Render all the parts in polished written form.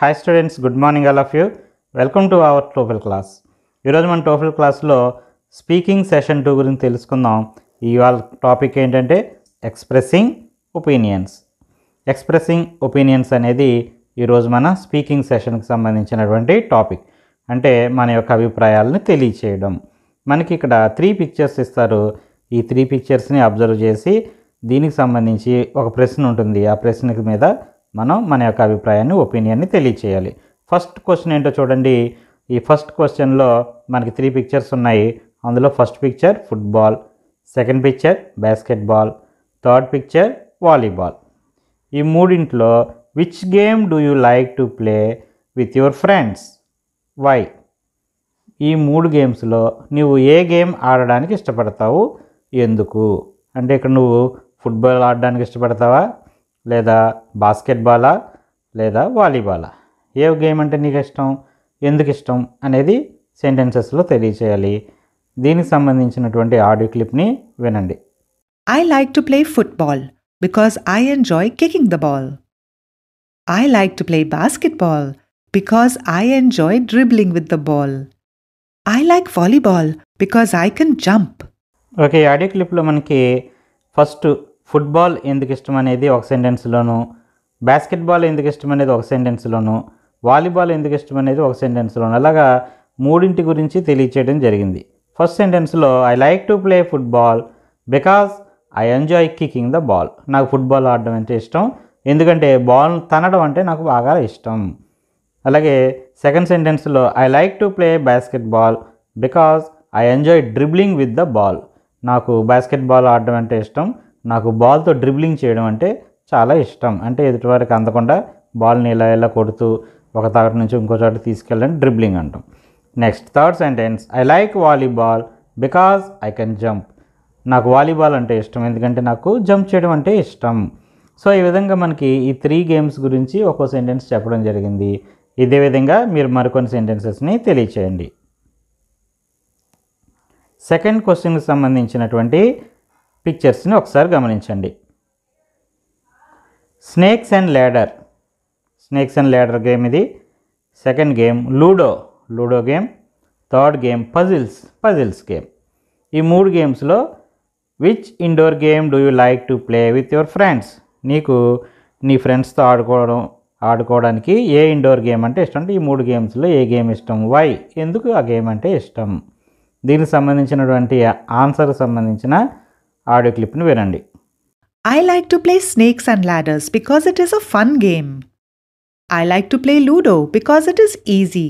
Hi students, good morning all of you. Welcome to our TOEFL class. ఈరోజు మన TOEFL క్లాస్లో speaking session 2 గురించి తెలుసుకుందాం. ఇవాళ టాపిక్ ఏంటంటే ఎక్స్ప్రెసింగ్ ఒపీనియన్స్. ఎక్స్ప్రెసింగ్ ఒపీనియన్స్ అనేది ఈరోజు మన స్పీకింగ్ సెషన్కి సంబంధించినటువంటి టాపిక్. అంటే మన యొక్క అభిప్రాయాలను తెలియచేయడం. మనకి ఇక్కడ 3 పిక్చర్స్ ఇస్తారు. ఈ 3 పిక్చర్స్ని అబ్జర్వ్ చేసి దీనికి సంబంధించి ఒక ప్రశ్న ఉంటుంది. ఆ ప్రశ్నకి మీద మనం మన యొక్క అభిప్రాయాన్ని, ఒపీనియన్ని తెలియచేయాలి. ఫస్ట్ క్వశ్చన్ ఏంటో చూడండి. ఈ ఫస్ట్ క్వశ్చన్లో మనకి 3 పిక్చర్స్ ఉన్నాయి. అందులో first picture football, second picture basketball, third picture volleyball. ఈ మూడింట్లో which game do you like to play with your friends, why? ఈ 3 గేమ్స్లో నువ్వు ఏ గేమ్ ఆడడానికి ఇష్టపడతావు, ఎందుకు? అంటే ఇక్కడ నువ్వు ఫుట్బాల్ ఆడడానికి ఇష్టపడతావా, లేదా బాస్కెట్బాలా, లేదా వాలీబాలా? ఏ గేమ్ అంటే నీకు ఇష్టం, ఎందుకు ఇష్టం అనేది సెంటెన్సెస్లో తెలియచేయాలి. దీనికి సంబంధించినటువంటి ఆడియో క్లిప్ని వినండి. I like to play football because I enjoy kicking the ball. I like to play basketball because I enjoy dribbling with the ball. I like volleyball because I can jump. Okay, ఈ audio క్లిప్లో మనకి first football ఎందుకు ఇష్టం అనేది ఒక సెంటెన్స్లోను, basketball ఎందుకు ఇష్టం అనేది ఒక సెంటెన్స్లోను, వాలీబాల్ ఎందుకు ఇష్టం అనేది ఒక సెంటెన్స్లోను, అలాగా మూడింటి గురించి తెలియచేయడం జరిగింది. ఫస్ట్ సెంటెన్స్లో I like to play football because I enjoy kicking the ball. నాకు ఫుట్బాల్ ఆడడం అంటే ఇష్టం, ఎందుకంటే బాల్ తనడం అంటే నాకు బాగా ఇష్టం. అలాగే సెకండ్ సెంటెన్స్లో I like to play basketball because I enjoy dribbling with the ball. నాకు బాస్కెట్బాల్ ఆడడం అంటే ఇష్టం, నాకు బాల్తో డ్రిబ్లింగ్ చేయడం అంటే చాలా ఇష్టం. అంటే ఎదుటివారికి అందకుండా బాల్ని ఇలా కొడుతూ ఒక చోట నుంచి ఇంకో చోట తీసుకెళ్ళడం డ్రిబ్లింగ్ అంటాం. Next third sentence I like volleyball because I can jump. నాకు వాలీబాల్ అంటే ఇష్టం, ఎందుకంటే నాకు జంప్ చేయడం అంటే ఇష్టం. సో ఈ విధంగా మనకి ఈ 3 గేమ్స్ గురించి ఒక్కో సెంటెన్స్ చెప్పడం జరిగింది. ఇదే విధంగా మీరు మరికొన్ని సెంటెన్సెస్ని తెలియచేయండి. సెకండ్ క్వశ్చన్కి సంబంధించినటువంటి పిక్చర్స్ని ఒకసారి గమనించండి. Snakes and ladder. Snakes and ladder game ఇది. Second game ludo game. Third game puzzles game. ఈ 3 గేమ్స్లో which indoor game do you like to play with your friends? నీకు నీ ఫ్రెండ్స్తో ఆడుకోవడానికి ఏ ఇండోర్ గేమ్ అంటే ఇష్టం? అంటే ఈ 3 గేమ్స్లో ఏ గేమ్ ఇష్టం, వై? ఎందుకు ఆ గేమ్ అంటే ఇష్టం? దీనికి సంబంధించినటువంటి ఆన్సర్కి సంబంధించిన ఆడియో క్లిప్ని వినండి. I like to play snakes and ladders because it is a fun game. I like to play Ludo because it is easy.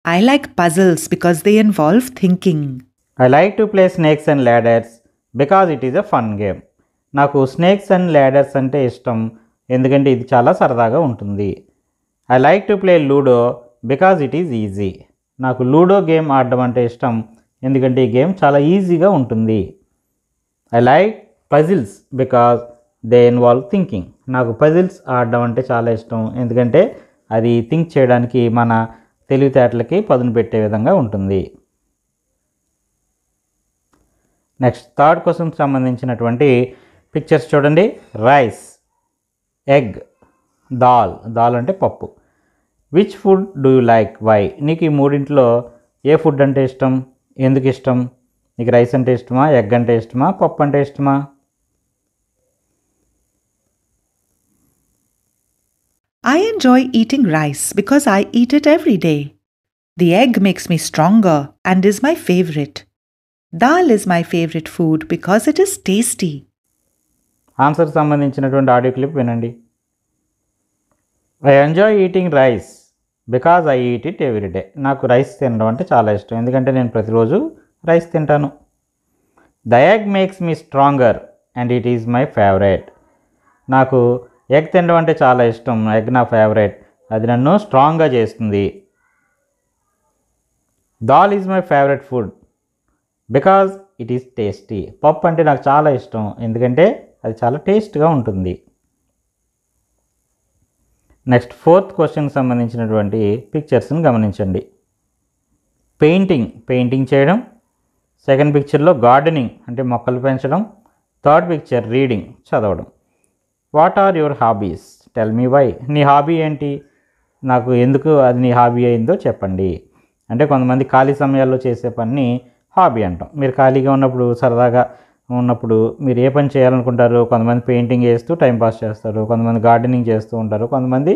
I like puzzles because they involve thinking. I like to play snakes and ladders because it is a fun game. నాకు snakes and ladders అంటే ఇష్టం, ఎందుకంటే ఇది చాలా సరదాగా ఉంటుంది. I like to play Ludo because it is easy. నాకు ludo game ఆడడం అంటే ఇష్టం, ఎందుకంటే ఈ గేమ్ చాలా ఈజీగా ఉంటుంది. I like puzzles because they involve thinking. నాకు పజిల్స్ ఆడడం అంటే చాలా ఇష్టం, ఎందుకంటే అది థింక్ చేయడానికి, మన తెలివితేటలకి పదును పెట్టే విధంగా ఉంటుంది. నెక్స్ట్ థర్డ్ క్వశ్చన్కి సంబంధించినటువంటి పిక్చర్స్ చూడండి. రైస్, ఎగ్, దాల్ అంటే పప్పు. Which food do you like, why? నీకు ఈ మూడింట్లో ఏ ఫుడ్ అంటే ఇష్టం, ఎందుకు ఇష్టం? నీకు రైస్ అంటే ఇష్టమా, ఎగ్ అంటే ఇష్టమా, పప్పు అంటే ఇష్టమా? I enjoy eating rice because I eat it every day. The egg makes me stronger and is my favorite. Dal is my favorite food because it is tasty. ఆన్సర్కి సంబంధించినటువంటి ఆడియో క్లిప్ వినండి. I enjoy eating rice because I eat it every day. నాకు rice తినడం అంటే చాలా ఇష్టం, ఎందుకంటే నేను ప్రతిరోజు రైస్ తింటాను. The egg makes me stronger and it is my favourite. నాకు ఎగ్ తినడం అంటే చాలా ఇష్టం, ఎగ్ నా ఫేవరెట్, అది నన్ను స్ట్రాంగ్గా చేస్తుంది. Dal is my favourite food because it is tasty. పప్పు అంటే నాకు చాలా ఇష్టం, ఎందుకంటే అది చాలా టేస్ట్గా ఉంటుంది. నెక్స్ట్ ఫోర్త్ క్వశ్చన్కి సంబంధించినటువంటి పిక్చర్స్ని గమనించండి. పెయింటింగ్ చేయడం. సెకండ్ పిక్చర్లో గార్డెనింగ్ అంటే మొక్కలు పెంచడం. థర్డ్ పిక్చర్ రీడింగ్ చదవడం. What are your hobbies, tell me why? నీ హాబీ ఏంటి, నాకు ఎందుకు అది నీ హాబీ అయిందో చెప్పండి. అంటే కొంతమంది ఖాళీ సమయాల్లో చేసే పని హాబీ అంటాం. మీరు ఖాళీగా ఉన్నప్పుడు సరదాగా ఉన్నప్పుడు మీరు ఏ పని చేయాలనుకుంటారు? కొంతమంది పెయింటింగ్ వేస్తూ టైంపాస్ చేస్తారు, కొంతమంది గార్డెనింగ్ చేస్తూ ఉంటారు, కొంతమంది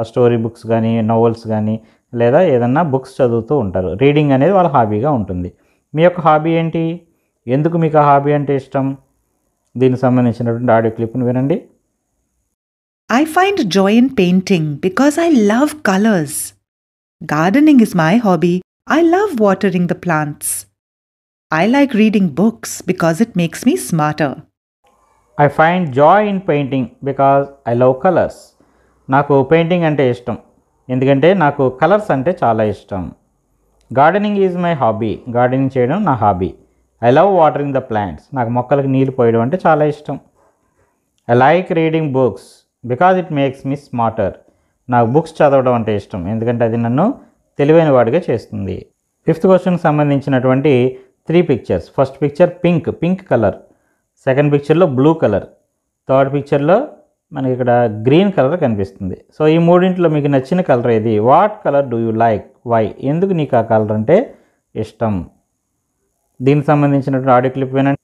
స్టోరీ బుక్స్ కానీ నోవెల్స్ కానీ లేదా ఏదన్నా బుక్స్ చదువుతూ ఉంటారు. రీడింగ్ అనేది వాళ్ళ హాబీగా ఉంటుంది. మీ యొక్క హాబీ ఏంటి? ఎందుకు మీకు ఆ హాబీ అంటే ఇష్టం? దీనికి సంబంధించినటువంటి ఆడియో క్లిప్ని వినండి. I find joy in painting because I love colors. Gardening is my hobby. I love watering the plants. I like reading books because it makes me smarter. I find Joy in painting because I love colours. నాకు painting అంటే ఇష్టం ఎందుకంటే నాకు colours అంటే చాలా ఇష్టం. Gardening is my hobby. Gardening చేయడం నా hobby. I love watering the plants. నాకు మొక్కలకు నీళ్ళు పోయడం అంటే చాలా ఇష్టం. I like reading books because it makes me smarter. నాకు బుక్స్ చదవడం అంటే ఇష్టం ఎందుకంటే అది నన్ను తెలివైన వాడిగా చేస్తుంది. 5th క్వశ్చన్కి సంబంధించినటువంటి 3 pictures. First picture pink colour, second పిక్చర్లో బ్లూ కలర్, థర్డ్ పిక్చర్లో మనకి ఇక్కడ గ్రీన్ కలర్ కనిపిస్తుంది. సో ఈ మూడింటిలో మీకు నచ్చిన కలర్ ఏది? What colour do you like? Why? ఎందుకు నీకు ఆ కలర్ అంటే ఇష్టం? దీనికి సంబంధించినటువంటి ఆడియో క్లిప్ వినండి.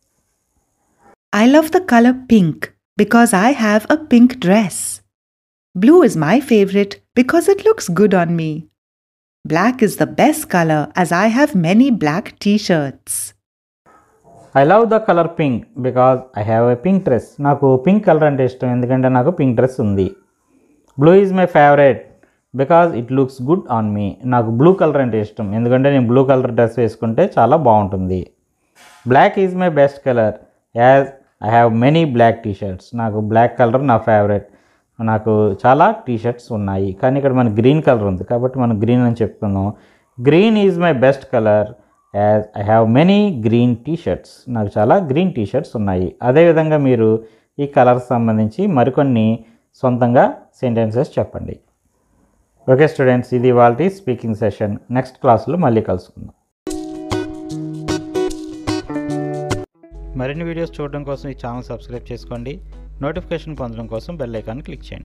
I love the color pink because I have a pink dress. Blue is my favorite because it looks good on me. Black is the best color as I have many black t-shirts. I love the colour pink because I have a pink dress. నాకు pink colour అంటే ఇష్టం ఎందుకంటే నాకు pink dress ఉంది. Blue is my favourite because it looks good on me. నాకు blue colour అంటే ఇష్టం ఎందుకంటే నేను బ్లూ కలర్ డ్రెస్ వేసుకుంటే చాలా బాగుంటుంది. Black is my best colour as I have many black t-shirts. నాకు బ్లాక్ కలర్ నా ఫేవరెట్. నాకు చాలా టీషర్ట్స్ ఉన్నాయి కానీ ఇక్కడ మనకు గ్రీన్ కలర్ ఉంది కాబట్టి మనం గ్రీన్ అని చెప్పుకుందాం. Green is my best colour as I have many green t-shirts. నాకు చాలా గ్రీన్ టీషర్ట్స్ ఉన్నాయి. అదేవిధంగా మీరు ఈ కలర్స్ సంబంధించి మరికొన్ని సొంతంగా సెంటెన్సెస్ చెప్పండి. ఓకే స్టూడెంట్స్, ఇది ఇవాల్టి స్పీకింగ్ సెషన్. నెక్స్ట్ క్లాస్లో మళ్ళీ కలుసుకుందాం. మరిన్ని వీడియోస్ చూడడం కోసం ఈ ఛానల్ సబ్స్క్రైబ్ చేసుకోండి. నోటిఫికేషన్ పొందడం కోసం బెల్ ఐకాన్ క్లిక్ చేయండి.